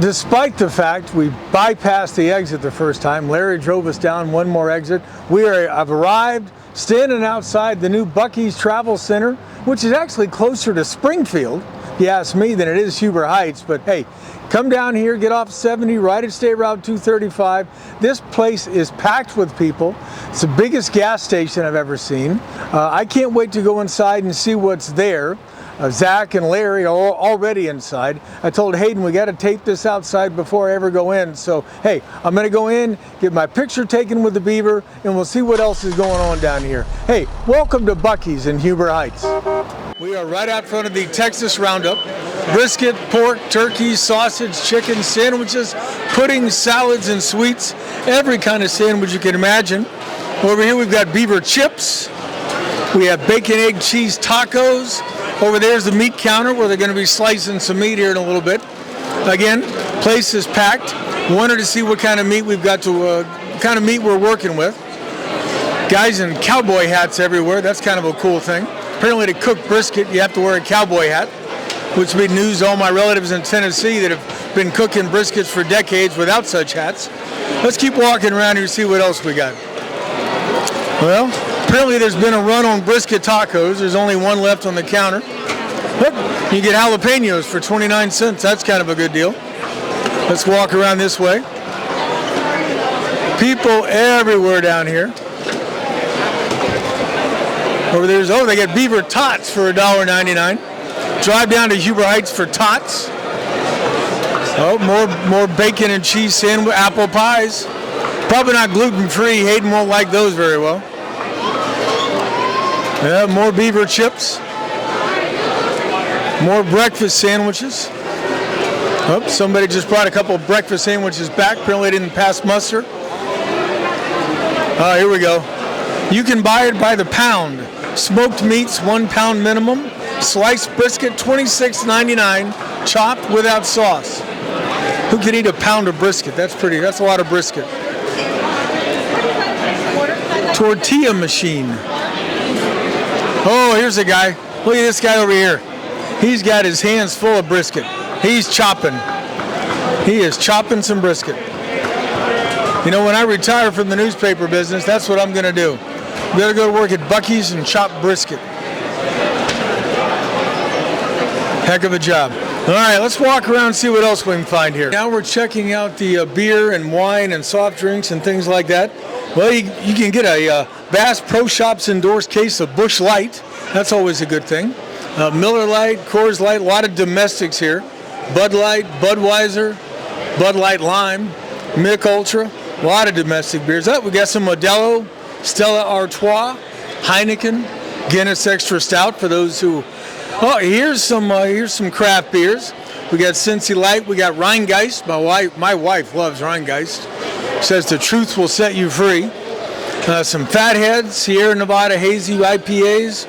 Despite the fact we bypassed the exit the first time, Larry drove us down one more exit. I've arrived standing outside the new Buc-ee's Travel Center, which is actually closer to Springfield, if you ask me, than it is Huber Heights. But hey, come down here, get off 70, right at State Route 235. This place is packed with people. It's the biggest gas station I've ever seen. I can't wait to go inside and see what's there. Zach and Larry are already inside. I told Hayden we got to tape this outside before I ever go in. So, hey, I'm going to go in, get my picture taken with the Beaver, and we'll see what else is going on down here. Hey, welcome to Buc-ee's in Huber Heights. We are right out front of the Texas Roundup. Brisket, pork, turkey, sausage, chicken, sandwiches, pudding, salads, and sweets. Every kind of sandwich you can imagine. Over here we've got Beaver chips. We have bacon, egg, cheese tacos. Over there's the meat counter where they're going to be slicing some meat here in a little bit. Again, place is packed. Wanted to see what kind of meat we've got to, kind of meat we're working with. Guys in cowboy hats everywhere. That's kind of a cool thing. Apparently to cook brisket, you have to wear a cowboy hat, which would be news to all my relatives in Tennessee that have been cooking briskets for decades without such hats. Let's keep walking around here and see what else we got. Well, apparently there's been a run on brisket tacos. There's only one left on the counter. Look, you get jalapenos for 29 cents. That's kind of a good deal. Let's walk around this way. People everywhere down here. Over there's, oh, they got Beaver tots for $1.99. Drive down to Huber Heights for tots. Oh, more bacon and cheese sandwich, apple pies. Probably not gluten-free. Hayden won't like those very well. Yeah, more Beaver chips. More breakfast sandwiches. Oh, somebody just brought a couple of breakfast sandwiches back. Apparently didn't pass muster. Oh, here we go. You can buy it by the pound. Smoked meats, 1 pound minimum. Sliced brisket, $26.99. Chopped without sauce. Who can eat a pound of brisket? That's a lot of brisket. Tortilla machine. Oh, here's a guy. Look at this guy over here. He's got his hands full of brisket. He's chopping. He is chopping some brisket. You know, when I retire from the newspaper business, that's what I'm going to do. I'm going to go to work at Buc-ee's and chop brisket. Heck of a job. All right, let's walk around and see what else we can find here. Now we're checking out the beer and wine and soft drinks and things like that. Well, you can get a Bass Pro Shops endorsed case of Busch Light. That's always a good thing. Miller Lite, Coors Light, a lot of domestics here. Bud Light, Budweiser, Bud Light Lime, Mick Ultra, a lot of domestic beers. We got some Modelo, Stella Artois, Heineken, Guinness Extra Stout for those who... Oh, here's some craft beers. We got Cincy Light, we got Rheingeist. My wife loves Rheingeist. Says the truth will set you free. Some Fatheads, Sierra Nevada Hazy IPAs.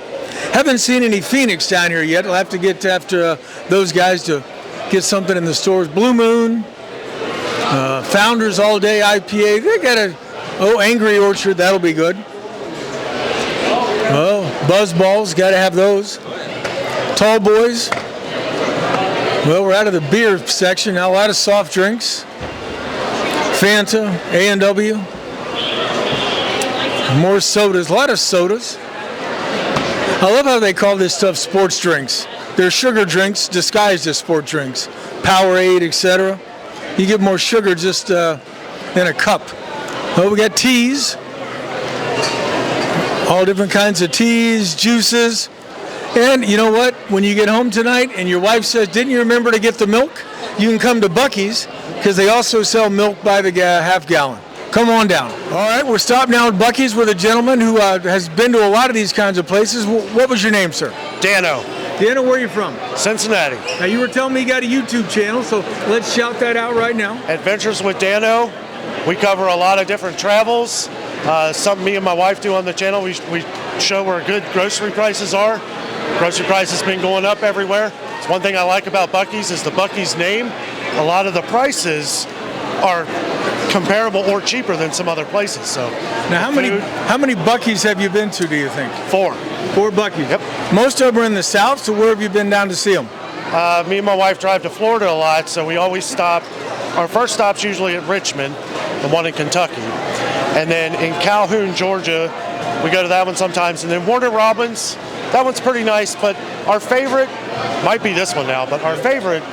Haven't seen any Phoenix down here yet. I'll have to get after those guys to get something in the stores. Blue Moon, Founders All Day IPA. They got Angry Orchard, that'll be good. Oh, Buzz Balls, got to have those. Tall Boys. Well, we're out of the beer section now. A lot of soft drinks. Fanta, A&W. More sodas, a lot of sodas. I love how they call this stuff sports drinks. They're sugar drinks disguised as sport drinks. Powerade, etc. You get more sugar just in a cup. Oh, we got teas. All different kinds of teas, juices. And you know what? When you get home tonight and your wife says, didn't you remember to get the milk? You can come to Buc-ee's because they also sell milk by the half gallon. Come on down. All right, we're stopped now at Buc-ee's with a gentleman who has been to a lot of these kinds of places. What was your name, sir? Dano. Dano, where are you from? Cincinnati. Now, you were telling me you got a YouTube channel, so let's shout that out right now. Adventures with Dano. We cover a lot of different travels. Something me and my wife do on the channel. We show where good grocery prices are. Grocery prices been going up everywhere. It's one thing I like about Buc-ee's is the Buc-ee's name. A lot of the prices are comparable or cheaper than some other places. So now, how many Buc-ee's have you been to, do you think? 4. 4 Buc-ee's. Yep. Most of them are in the South, so where have you been down to see them? Me and my wife drive to Florida a lot, so we always stop our first stop's usually at Richmond, the one in Kentucky. And then in Calhoun, Georgia, we go to that one sometimes. And then Warner Robins, that one's pretty nice, but our favorite might be this one now, but our favorite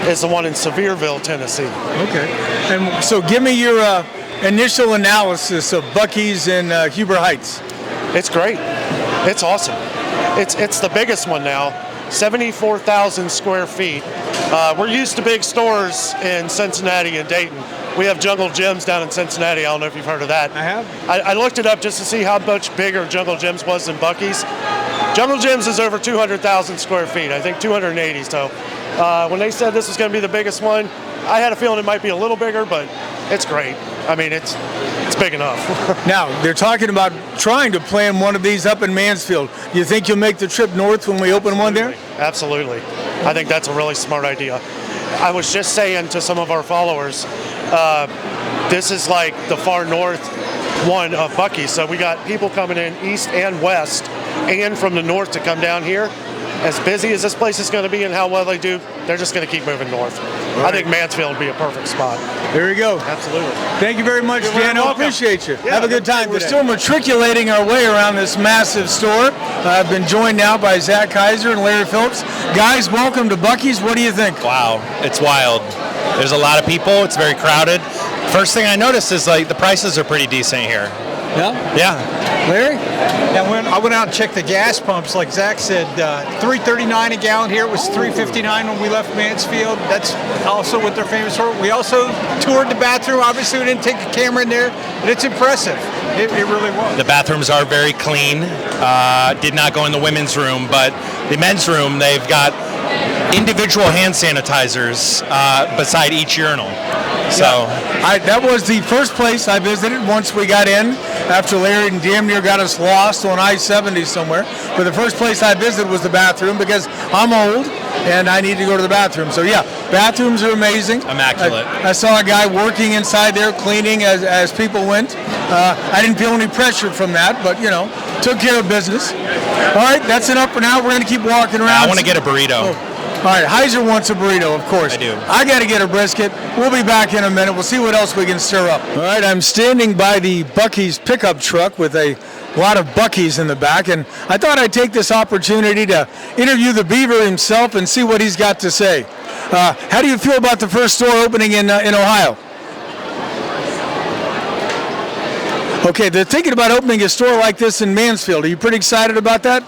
is the one in Sevierville, Tennessee. Okay. And so give me your initial analysis of Buc-ee's in Huber Heights. It's great. It's awesome. It's the biggest one now, 74,000 square feet. We're used to big stores in Cincinnati and Dayton. We have Jungle Jim's down in Cincinnati. I don't know if you've heard of that. I have. I looked it up just to see how much bigger Jungle Jim's was than Buc-ee's. Jungle Jim's is over 200,000 square feet, I think 280. So when they said this was going to be the biggest one, I had a feeling it might be a little bigger, but it's great. I mean, it's big enough. Now, they're talking about trying to plan one of these up in Mansfield. Do you think you'll make the trip north when we open one there? Absolutely. I think that's a really smart idea. I was just saying to some of our followers, this is like the far north one of Buc-ee. So we got people coming in east and west and from the north to come down here. As busy as this place is going to be and how well they do, they're just going to keep moving north. Right. I think Mansfield would be a perfect spot. There we go. Absolutely. Thank you very much, Dano. Appreciate you. Yeah, have a good time. We're still matriculating our way around this massive store. I've been joined now by Zach Kaiser and Larry Phillips. Guys, welcome to Buc-ee's. What do you think? Wow, it's wild. There's a lot of people. It's very crowded. First thing I noticed is like the prices are pretty decent here. Yeah? Yeah. Larry? Yeah, I went out and checked the gas pumps, like Zach said, $3.39 a gallon here. It was $3.59 when we left Mansfield. That's also what they're famous for. We also toured the bathroom. Obviously, we didn't take a camera in there, but it's impressive. It really was. The bathrooms are very clean. Did not go in the women's room, but the men's room, they've got individual hand sanitizers beside each urinal. So that was the first place I visited once we got in, after Larry and damn near got us lost on I-70 somewhere. But the first place I visited was the bathroom because I'm old and I need to go to the bathroom. So yeah, bathrooms are amazing. Immaculate. I saw a guy working inside there cleaning as people went. I didn't feel any pressure from that, but took care of business. All right, that's enough for now. We're going to keep walking around. I want to get a burrito. Oh. All right, Heiser wants a burrito, of course. I do. I got to get a brisket. We'll be back in a minute. We'll see what else we can stir up. All right, I'm standing by the Buc-ee's pickup truck with a lot of Buc-ee's in the back, and I thought I'd take this opportunity to interview the Beaver himself and see what he's got to say. How do you feel about the first store opening in Ohio? Okay, they're thinking about opening a store like this in Mansfield. Are you pretty excited about that?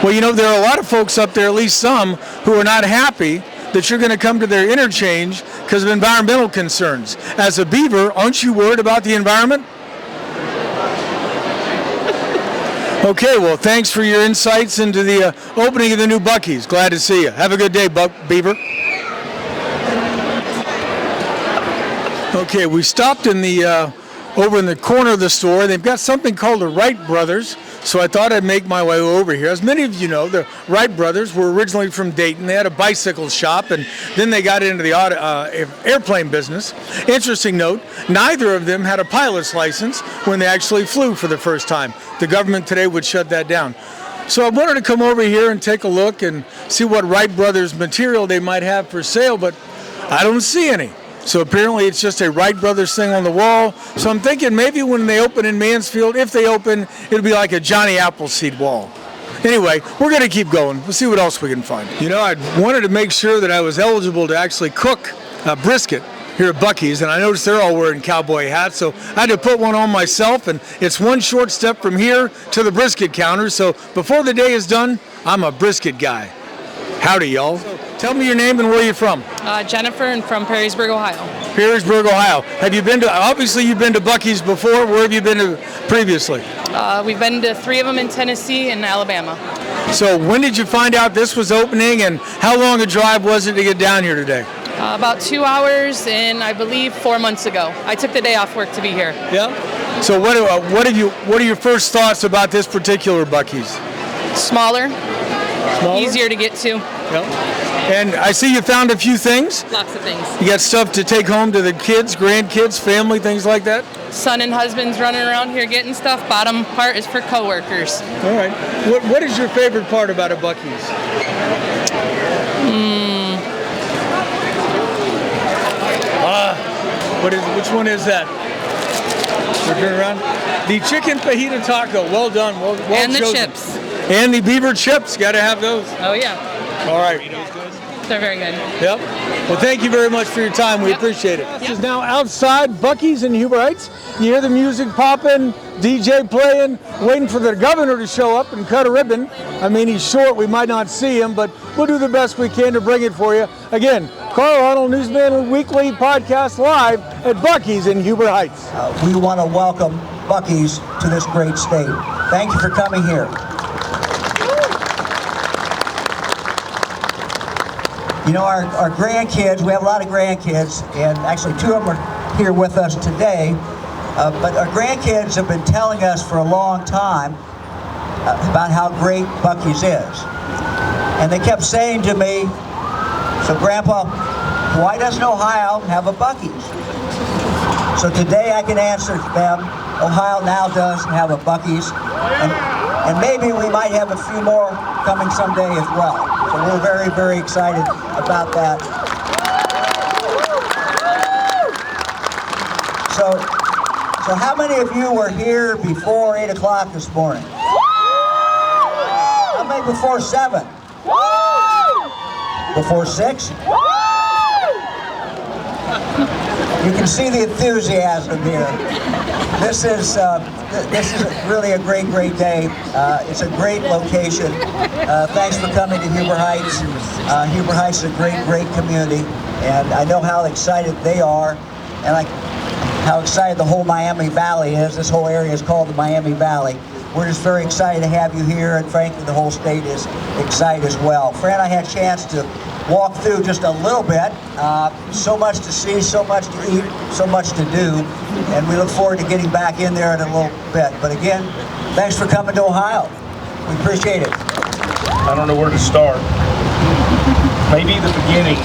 Well, there are a lot of folks up there, at least some, who are not happy that you're going to come to their interchange because of environmental concerns. As a Beaver, aren't you worried about the environment? Okay, well, thanks for your insights into the opening of the new Buc-ee's. Glad to see you. Have a good day, Beaver. Okay, we stopped in the over in the corner of the store. They've got something called the Wright Brothers. So I thought I'd make my way over here. As many of you know, the Wright brothers were originally from Dayton. They had a bicycle shop, and then they got into the airplane business. Interesting note, neither of them had a pilot's license when they actually flew for the first time. The government today would shut that down. So I wanted to come over here and take a look and see what Wright brothers material they might have for sale, but I don't see any. So apparently it's just a Wright Brothers thing on the wall. So I'm thinking maybe when they open in Mansfield, if they open, it'll be like a Johnny Appleseed wall. Anyway, we're going to keep going. We'll see what else we can find. I wanted to make sure that I was eligible to actually cook a brisket here at Buc-ee's, and I noticed they're all wearing cowboy hats, so I had to put one on myself, and it's one short step from here to the brisket counter. So before the day is done, I'm a brisket guy. Howdy, y'all. Tell me your name and where you're from. Jennifer, and from Perrysburg, Ohio. Perrysburg, Ohio. Have you been to, obviously you've been to Buc-ee's before. Where have you been to previously? We've been to 3 of them in Tennessee and Alabama. So when did you find out this was opening, and how long a drive was it to get down here today? About 2 hours, and I believe 4 months ago. I took the day off work to be here. Yeah. So what are your first thoughts about this particular Buc-ee's? Smaller, easier to get to. Yeah. And I see you found a few things. Lots of things. You got stuff to take home to the kids, grandkids, family, things like that? Son and husband's running around here getting stuff. Bottom part is for coworkers. All right. What is your favorite part about a Buc-ee's? Which one is that? Turn around. The chicken fajita taco. Well done. Well And the chosen. chips. And the Beaver chips. Got to have those. Oh, yeah. All right. They're very good. Yep. Well, thank you very much for your time. We appreciate it. This is now outside Buc-ee's in Huber Heights. You hear the music popping, DJ playing, waiting for the governor to show up and cut a ribbon. I mean, he's short. We might not see him, but we'll do the best we can to bring it for you. Again, Carl Arnold, Newsman Weekly podcast live at Buc-ee's in Huber Heights. We want to welcome Buc-ee's to this great state. Thank you for coming here. You know, our grandkids, we have a lot of grandkids, and actually 2 of them are here with us today, but our grandkids have been telling us for a long time about how great Buc-ee's is. And they kept saying to me, so Grandpa, why doesn't Ohio have a Buc-ee's? So today I can answer them, Ohio now does have a Buc-ee's, and maybe we might have a few more coming someday as well. So we're very, very excited about that. So how many of you were here before 8 o'clock this morning? How many before 7? Before 6? You can see the enthusiasm here. This is really a great, great day. It's a great location. Thanks for coming to Huber Heights. Huber Heights is a great, great community, and I know how excited they are, and how excited the whole Miami Valley is. This whole area is called the Miami Valley. We're just very excited to have you here, and frankly, the whole state is excited as well. Fran and I had a chance to walk through just a little bit. So much to see, so much to eat, so much to do, and we look forward to getting back in there in a little bit. But again, thanks for coming to Ohio. We appreciate it. I don't know where to start. Maybe the beginning,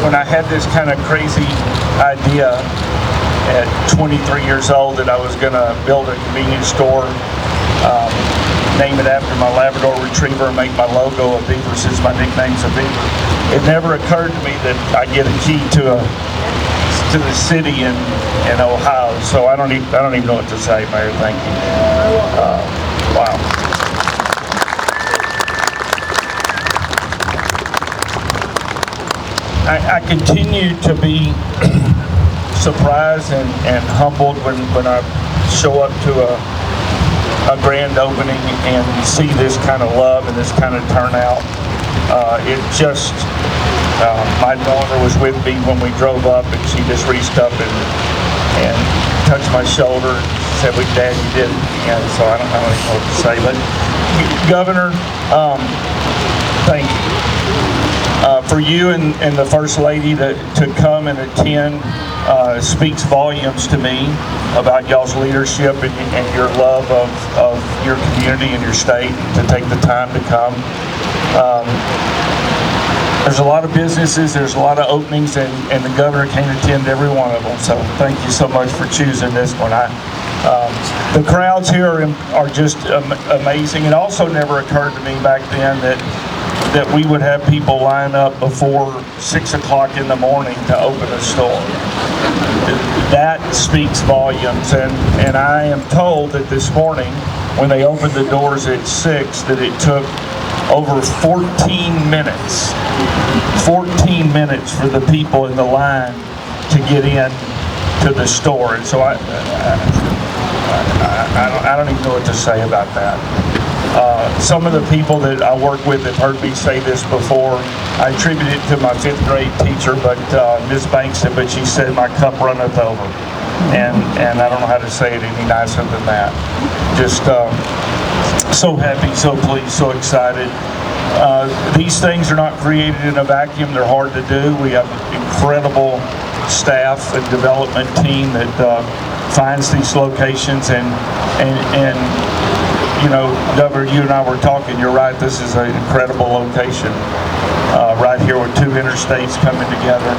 when I had this kind of crazy idea at 23 years old that I was going to build a convenience store, name it after my Labrador Retriever, and make my logo a Beaver since my nickname's a Beaver. It never occurred to me that I get a key to the city in Ohio. So I don't even know what to say, Mayor. Thank you. Wow. I continue to be surprised and humbled when I show up to a grand opening and see this kind of love and this kind of turnout. My daughter was with me when we drove up, and she just reached up and touched my shoulder and said, "Well, Dad, you did it again." So I don't even know what to say. But Governor, thank you. For you and the First Lady to come and attend speaks volumes to me about y'all's leadership and your love of your community and your state, to take the time to come. There's a lot of businesses, there's a lot of openings, and the governor can't attend every one of them. So thank you so much for choosing this one. The crowds here are just amazing. It also never occurred to me back then that we would have people line up before 6 o'clock in the morning to open a store. That speaks volumes, and I am told that this morning when they opened the doors at 6 that it took over 14 minutes for the people in the line to get in to the store. And so I don't even know what to say about that. Some of the people that I work with have heard me say this before. I attribute it to my 5th grade teacher, but Ms. Banks, but she said, "My cup runneth over." And I don't know how to say it any nicer than that. Just so happy, so pleased, so excited. These things are not created in a vacuum. They're hard to do. We have incredible staff and development team that finds these locations, and you know, Governor, you and I were talking. You're right. This is an incredible location right here with 2 interstates coming together.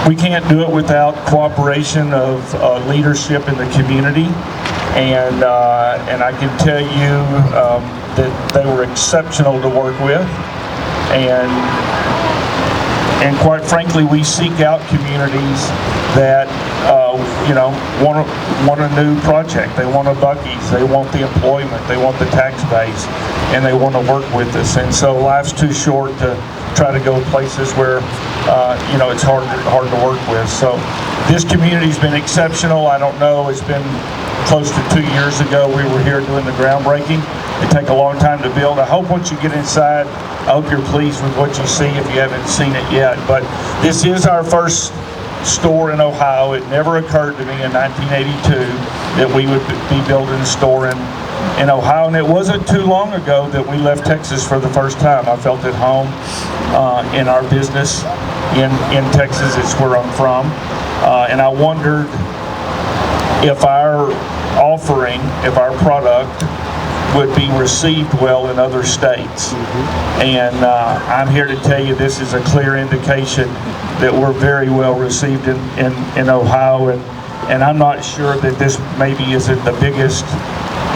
We can't do it without cooperation of leadership in the community, and I can tell you that they were exceptional to work with, and and quite frankly, we seek out communities that want a new project. They want a Buc-ee's. They want the employment. They want the tax base, and they want to work with us. And so life's too short to try to go places where it's hard to work with. So this community's been exceptional. I don't know. It's been close to 2 years ago we were here doing the groundbreaking. It takes a long time to build. I hope once you get inside, I hope you're pleased with what you see if you haven't seen it yet. But this is our first store in Ohio. It never occurred to me in 1982 that we would be building a store in Ohio, and it wasn't too long ago that we left Texas for the first time. I felt at home in our business in Texas. It's where I'm from, and I wondered if our offering, if our product would be received well in other states. And I'm here to tell you this is a clear indication that we're very well received in Ohio, and I'm not sure that this maybe isn't the biggest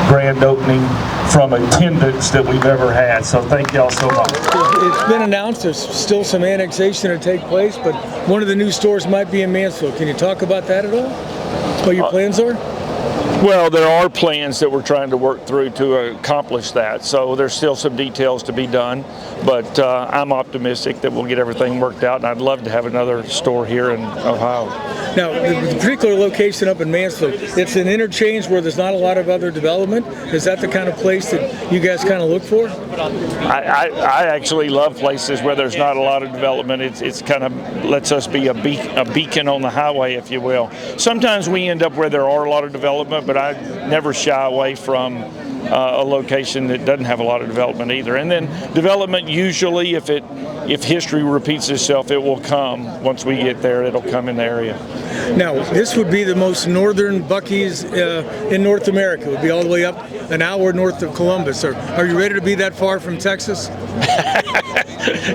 grand opening from attendance that we've ever had. So thank y'all so much. It's been announced there's still some annexation to take place, but one of the new stores might be in Mansfield. Can you talk about that at all? What your plans are? Well, there are plans that we're trying to work through to accomplish that. So there's still some details to be done, but I'm optimistic that we'll get everything worked out, and I'd love to have another store here in Ohio. Now, the particular location up in Mansfield, it's an interchange where there's not a lot of other development. Is that the kind of place that you guys kind of look for? I actually love places where there's not a lot of development. It's kind of lets us be a beacon on the highway, if you will. Sometimes we end up where there are a lot of development, but I never shy away from a location that doesn't have a lot of development either. And then development usually, if history repeats itself, it will come. Once we get there, it'll come in the area. Now, this would be the most northern Buc-ee's in North America. It would be all the way up an hour north of Columbus. Are you ready to be that far from Texas?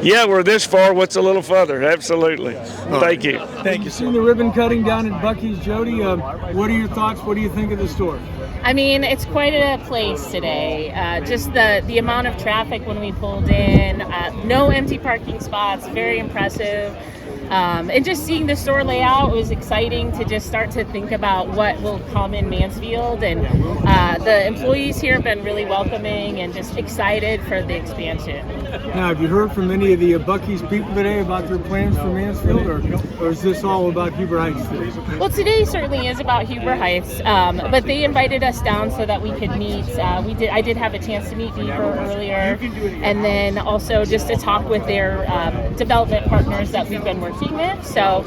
Yeah, we're this far. What's a little further? Absolutely. Thank you. Thank you. Seen the ribbon cutting down at Buc-ee's, Jody. What are your thoughts? What do you think of the store? I mean, it's quite a place today. Just the amount of traffic when we pulled in, no empty parking spots, very impressive. And just seeing the store layout was exciting to just start to think about what will come in Mansfield. And the employees here have been really welcoming and just excited for the expansion. Now, have you heard from any of the Buc-ee's people today about their plans for Mansfield, or is this all about Huber Heights today? Well, today certainly is about Huber Heights, but they invited us down so that we could meet. I did have a chance to meet Beaver earlier, and then also just to talk with their development partners that we've been working with. So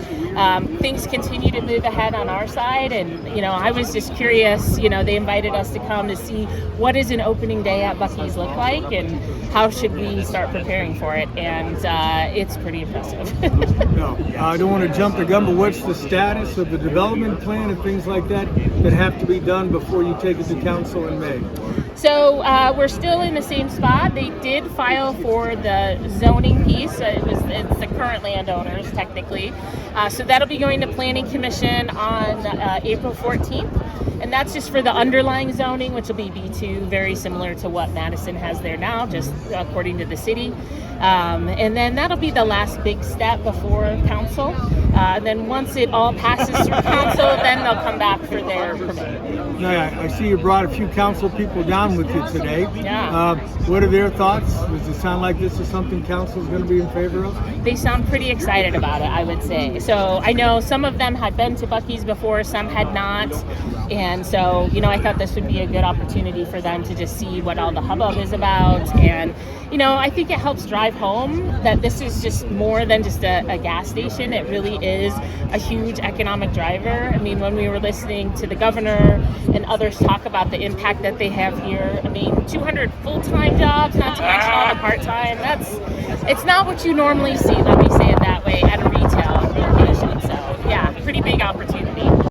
things continue to move ahead on our side, and I was just curious. They invited us to come to see what does an opening day at Buc-ee's look like, and how should we start preparing for it, and it's pretty impressive. No, I don't want to jump the gun, but what's the status of the development plan and things like that have to be done before you take it to council in May? So we're still in the same spot. They did file for the zoning piece. It's the current landowners technically. So that'll be going to Planning Commission on April 14th. And that's just for the underlying zoning, which will be B2, very similar to what Madison has there now, just according to the city. And then that'll be the last big step before council. Then once it all passes through council, then they'll come back for their permit. Now, I see you brought a few council people down with you today. Yeah. What are their thoughts? Does it sound like this is something council is going to be in favor of? They sound pretty excited about it, I would say. So I know some of them had been to Buc-ee's before, some had not. And so, I thought this would be a good opportunity for them to just see what all the hubbub is about. And, I think it helps drive home that this is just more than just a gas station. It really is a huge economic driver. I mean, when we were listening to the governor and others talk about the impact that they have here, 200 full-time jobs, not to mention all the part-time, it's not what you normally see, let me say it that way, at a retail location. So, yeah, pretty big opportunity.